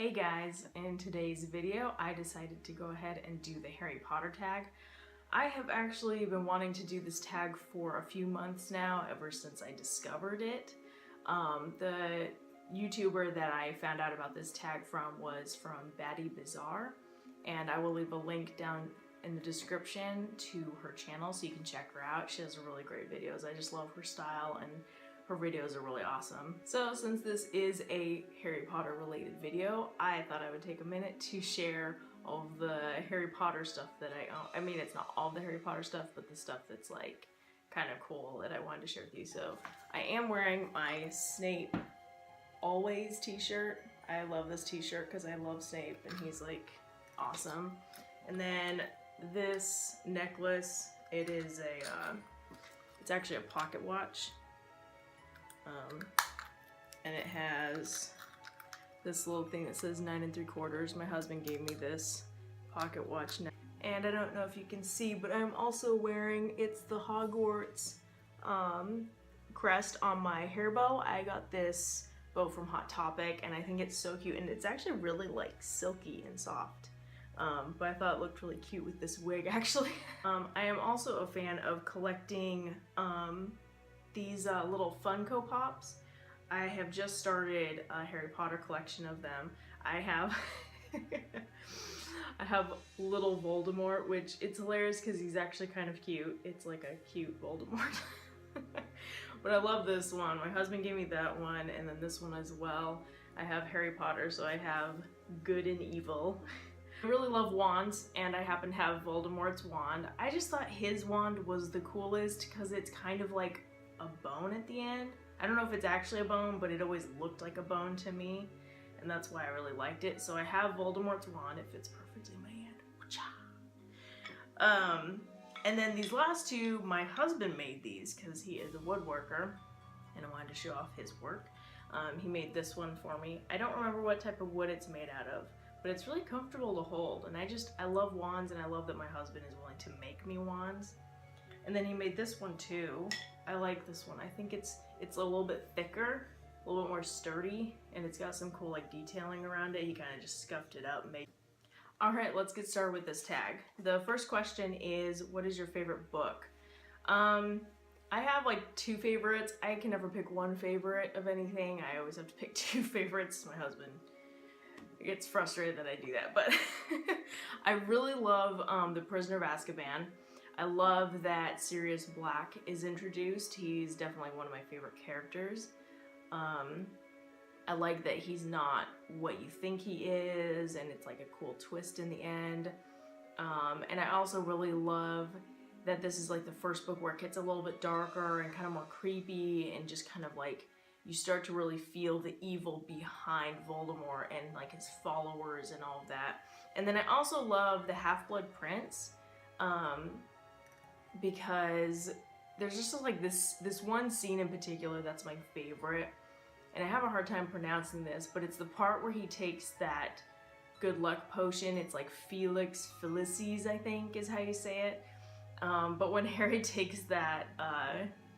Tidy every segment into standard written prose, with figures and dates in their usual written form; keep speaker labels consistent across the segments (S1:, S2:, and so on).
S1: Hey guys, in today's video I decided to go ahead and do the Harry Potter tag. I have actually been wanting to do this tag for a few months now, ever since I discovered it. The YouTuber that I found out about this tag from was from Baddie Bizarre, and I will leave a link down in the description to her channel so you can check her out. She has really great videos. I just love her style and her videos are really awesome. So since this is a Harry Potter related video, I thought I would take a minute to share all of the Harry Potter stuff that I own. I mean, it's not all the Harry Potter stuff, but the stuff that's like kind of cool that I wanted to share with you. So I am wearing my Snape Always t-shirt. I love this t-shirt because I love Snape and he's like awesome. And then this necklace, it is it's actually a pocket watch. And it has this little thing that says 9 3/4. My husband gave me this pocket watch now. And I don't know if you can see, but I'm also wearing, it's the Hogwarts crest on my hair bow. I got this bow from Hot Topic and I think it's so cute, and it's actually really like silky and soft. But I thought it looked really cute with this wig actually. I am also a fan of collecting these little Funko Pops. I have just started a Harry Potter collection of them. I have I have little Voldemort, which it's hilarious because he's actually kind of cute. It's like a cute Voldemort. But I love this one. My husband gave me that one, and then this one as well. I have Harry Potter, so I have good and evil. I really love wands, and I happen to have Voldemort's wand. I just thought his wand was the coolest because it's kind of like a bone at the end. I don't know if it's actually a bone, but it always looked like a bone to me, and that's why I really liked it. So I have Voldemort's wand. It fits perfectly in my hand. And then these last two, my husband made these because he is a woodworker, and I wanted to show off his work. He made this one for me. I don't remember what type of wood it's made out of, but it's really comfortable to hold, and I love wands, and I love that my husband is willing to make me wands. And then he made this one too. I like this one. I think it's a little bit thicker, a little bit more sturdy, and it's got some cool like detailing around it. He kind of just scuffed it up and made. Alright, let's get started with this tag. The first question is, what is your favorite book? I have like two favorites. I can never pick one favorite of anything. I always have to pick two favorites. My husband gets frustrated that I do that, but I really love The Prisoner of Azkaban. I love that Sirius Black is introduced. He's definitely one of my favorite characters. I like that he's not what you think he is, and it's like a cool twist in the end. And I also really love that this is like the first book where it gets a little bit darker and kind of more creepy, and just kind of like you start to really feel the evil behind Voldemort and like his followers and all of that. And then I also love the Half-Blood Prince. Because there's just like this one scene in particular that's my favorite, and I have a hard time pronouncing this, but it's the part where he takes that good luck potion. It's like Felix Felicis, I think is how you say it. But when Harry takes that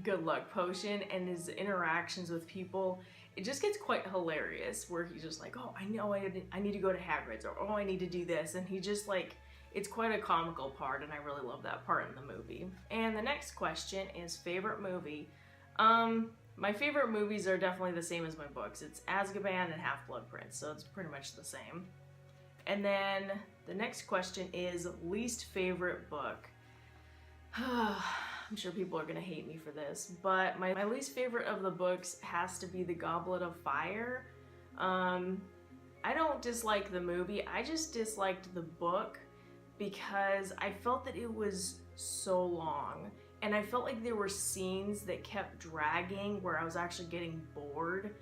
S1: good luck potion and his interactions with people, it just gets quite hilarious, where he's just like, oh, I know I need to go to Hagrid's, or oh, I need to do this, and he just like, it's quite a comical part, and I really love that part in the movie. And the next question is favorite movie. My favorite movies are definitely the same as my books. It's Azkaban and Half-Blood Prince, so it's pretty much the same. And then the next question is least favorite book. I'm sure people are gonna hate me for this, but my least favorite of the books has to be The Goblet of Fire. I don't dislike the movie, I just disliked the book, because I felt that it was so long, and I felt like there were scenes that kept dragging where I was actually getting bored.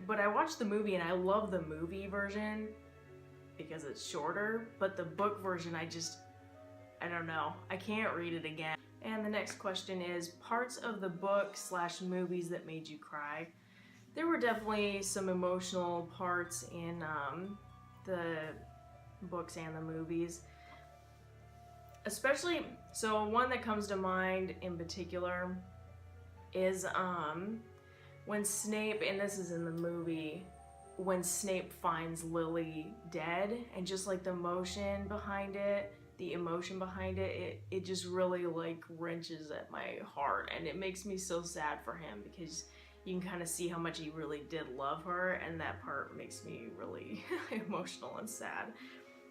S1: But I watched the movie and I love the movie version because it's shorter, but the book version I don't know, I can't read it again. And the next question is parts of the book / movies that made you cry. There were definitely some emotional parts in the books and the movies, especially, so one that comes to mind in particular is when Snape, and this is in the movie, when Snape finds Lily dead, and just like the emotion behind it, it just really like wrenches at my heart, and it makes me so sad for him because you can kind of see how much he really did love her, and that part makes me really emotional and sad.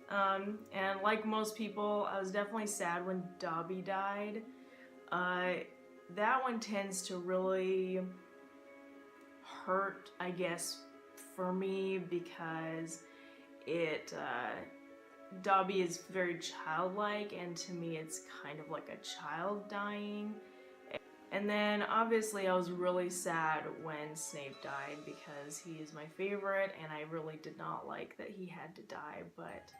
S1: And like most people, I was definitely sad when Dobby died. That one tends to really hurt, I guess, for me because Dobby is very childlike, and to me it's kind of like a child dying. And then obviously I was really sad when Snape died because he is my favorite, and I really did not like that he had to die, but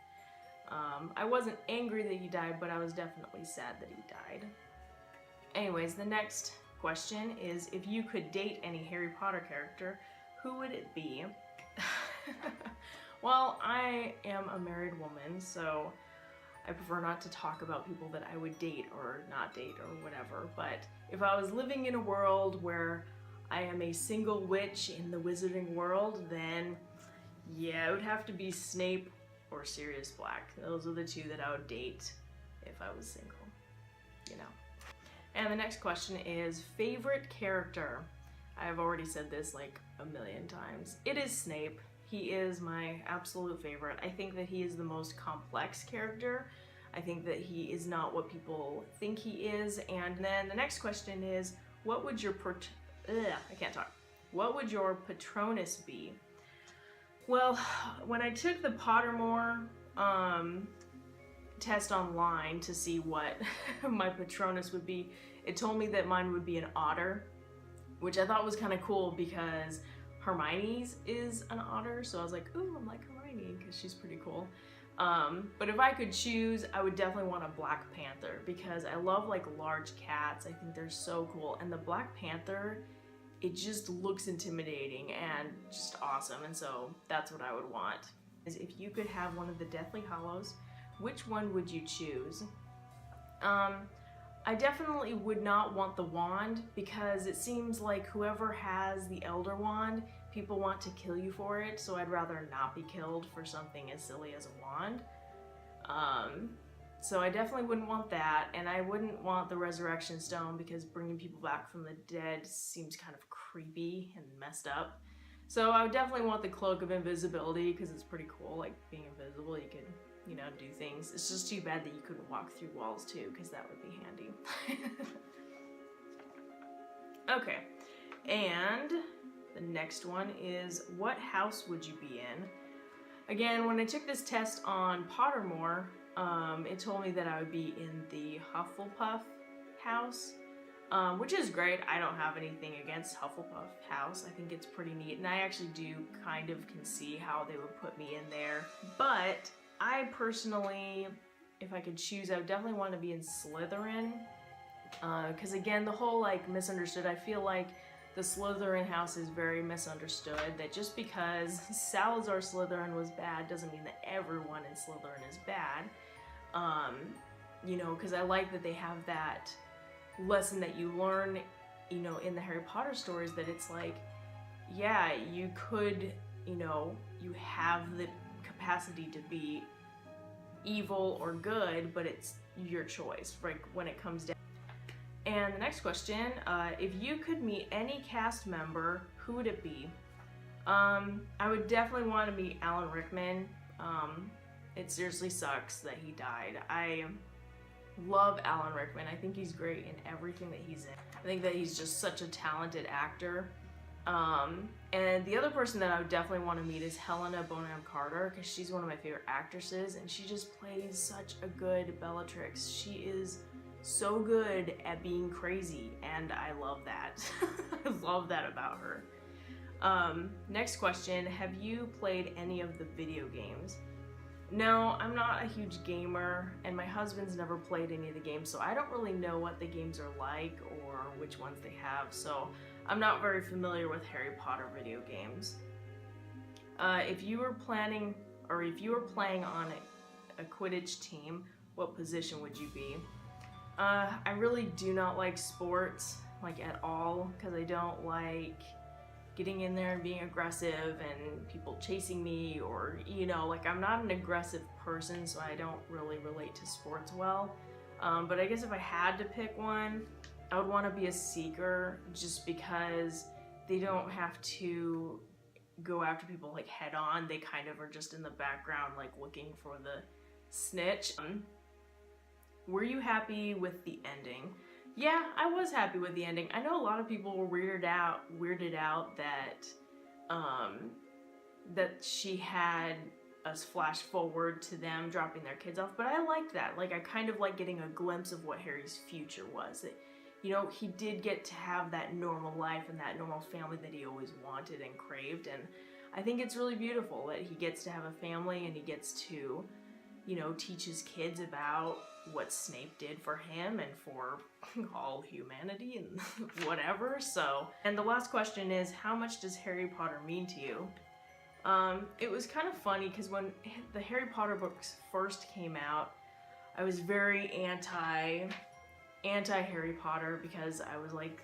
S1: I wasn't angry that he died, but I was definitely sad that he died. Anyways, the next question is, if you could date any Harry Potter character, who would it be? Well, I am a married woman, so I prefer not to talk about people that I would date or not date or whatever, but if I was living in a world where I am a single witch in the wizarding world, then yeah, it would have to be Snape or Sirius Black. Those are the two that I would date if I was single, you know. And the next question is, favorite character? I've already said this like a million times. It is Snape. He is my absolute favorite. I think that he is the most complex character. I think that he is not what people think he is. And then the next question is, what would your What would your Patronus be? Well, when I took the Pottermore test online to see what my Patronus would be, it told me that mine would be an otter, which I thought was kind of cool because Hermione's is an otter, so I was like, ooh, I'm like Hermione because she's pretty cool. But if I could choose, I would definitely want a Black Panther because I love like large cats. I think they're so cool, and the Black Panther, it just looks intimidating and just awesome, and so that's what I would want. If you could have one of the Deathly Hallows, which one would you choose? I definitely would not want the wand because it seems like whoever has the Elder Wand, people want to kill you for it, so I'd rather not be killed for something as silly as a wand. So I definitely wouldn't want that, and I wouldn't want the Resurrection Stone because bringing people back from the dead seems kind of creepy and messed up. So I would definitely want the Cloak of Invisibility because it's pretty cool, like being invisible, you can, you know, do things. It's just too bad that you couldn't walk through walls too, because that would be handy. Okay, and the next one is, what house would you be in? Again, when I took this test on Pottermore, it told me that I would be in the Hufflepuff house, which is great. I don't have anything against Hufflepuff house. I think it's pretty neat, and I actually do kind of can see how they would put me in there. But I personally, if I could choose, I would definitely want to be in Slytherin, because again, the whole like misunderstood, I feel like the Slytherin house is very misunderstood, that just because Salazar Slytherin was bad doesn't mean that everyone in Slytherin is bad. You know, because I like that they have that lesson that you learn, you know, in the Harry Potter stories, that it's like, yeah, you could, you know, you have the capacity to be evil or good, but it's your choice, like when it comes down. And the next question, if you could meet any cast member, who would it be? I would definitely want to meet Alan Rickman. It seriously sucks that he died. I love Alan Rickman. I think he's great in everything that he's in. I think that he's just such a talented actor. And the other person that I would definitely want to meet is Helena Bonham Carter, because she's one of my favorite actresses, and she just plays such a good Bellatrix. She is so good at being crazy, and I love that. I love that about her. Next question, have you played any of the video games? No, I'm not a huge gamer, and my husband's never played any of the games, so I don't really know what the games are like or which ones they have, so I'm not very familiar with Harry Potter video games. If you were playing on a Quidditch team, what position would you be? I really do not like sports, like at all, because I don't like getting in there and being aggressive and people chasing me, or, you know, like I'm not an aggressive person, so I don't really relate to sports well. But I guess if I had to pick one, I would want to be a seeker, just because they don't have to go after people like head on. They kind of are just in the background, like looking for the snitch. Were you happy with the ending? Yeah, I was happy with the ending. I know a lot of people were weirded out that that she had us flash forward to them dropping their kids off, but I liked that. Like, I kind of like getting a glimpse of what Harry's future was. That, you know, he did get to have that normal life and that normal family that he always wanted and craved, and I think it's really beautiful that he gets to have a family and he gets to, you know, teach his kids about what Snape did for him and for all humanity and whatever. So, and the last question is, how much does Harry Potter mean to you? It was kind of funny because when the Harry Potter books first came out, I was very anti Harry Potter, because I was like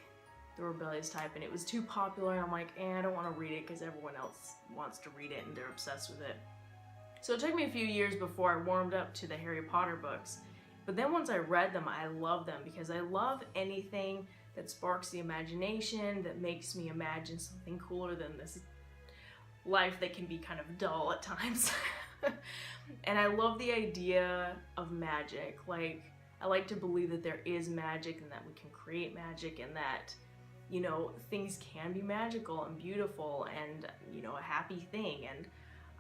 S1: the rebellious type and it was too popular, and I'm like, I don't want to read it because everyone else wants to read it and they're obsessed with it. So it took me a few years before I warmed up to the Harry Potter books. But then once I read them, I love them, because I love anything that sparks the imagination, that makes me imagine something cooler than this life that can be kind of dull at times. And I love the idea of magic. Like, I like to believe that there is magic and that we can create magic, and that, you know, things can be magical and beautiful and, you know, a happy thing. And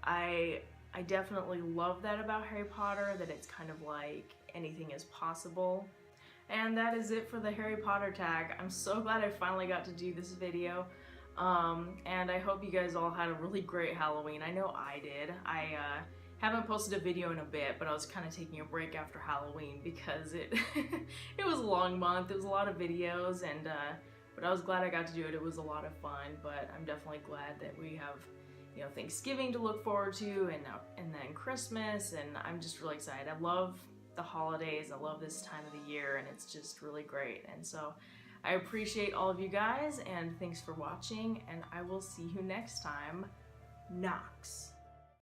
S1: I definitely love that about Harry Potter, that it's kind of like anything is possible. And that is it for the Harry Potter tag. I'm so glad I finally got to do this video. And I hope you guys all had a really great Halloween. I know I did. I haven't posted a video in a bit, but I was kind of taking a break after Halloween because it it was a long month. It was a lot of videos, and but I was glad I got to do it. It was a lot of fun, but I'm definitely glad that we have, you know, Thanksgiving to look forward to, and then Christmas, and I'm just really excited. I love the holidays. I love this time of the year, and it's just really great. And so I appreciate all of you guys, and thanks for watching, and I will see you next time. Knox.